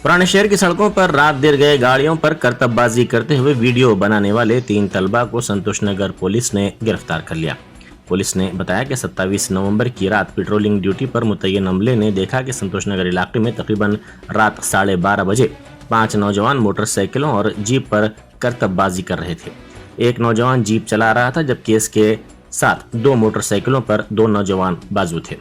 पुराने शहर की सड़कों पर रात देर गए गाड़ियों पर करतबबाजी करते हुए वीडियो बनाने वाले 3 तलबा को संतोषनगर पुलिस ने गिरफ्तार कर लिया। पुलिस ने बताया कि 27 नवंबर की रात पेट्रोलिंग ड्यूटी पर मुतय्यन अमले ने देखा कि संतोषनगर इलाके में तकरीबन रात 12:30 बजे 5 नौजवान मोटरसाइकिलों और जीप पर करतबबाजी कर रहे थे। एक नौजवान जीप चला रहा था जबकि इसके साथ 2 मोटरसाइकिलों पर 2 नौजवान बाजू थे।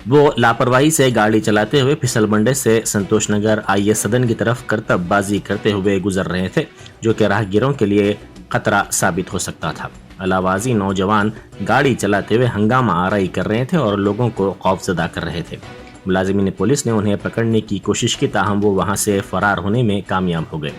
वो लापरवाही से गाड़ी चलाते हुए फिसलबंडे से संतोषनगर आईए सदन की तरफ करतबबाजी करते हुए गुजर रहे थे, जो कि राहगीरों के लिए खतरा साबित हो सकता था। अलावाजी नौजवान गाड़ी चलाते हुए हंगामा आराई कर रहे थे और लोगों को खौफजदा कर रहे थे। मुलाजिमीन पुलिस ने उन्हें पकड़ने की कोशिश की, ताहम वो वहां से फरार होने में कामयाब हो गए।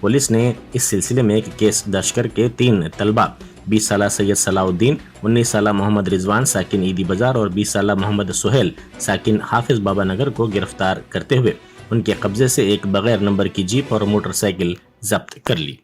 पुलिस ने इस सिलसिले में एक केस दर्ज करके 3 तलबा 20 साला सैयद सलाउद्दीन, 19 साला मोहम्मद रिजवान साकिन ईदी बाजार और 20 साला मोहम्मद सुहेल साकिन हाफिज बाबा नगर को गिरफ्तार करते हुए उनके कब्जे से एक बगैर नंबर की जीप और मोटरसाइकिल जब्त कर ली।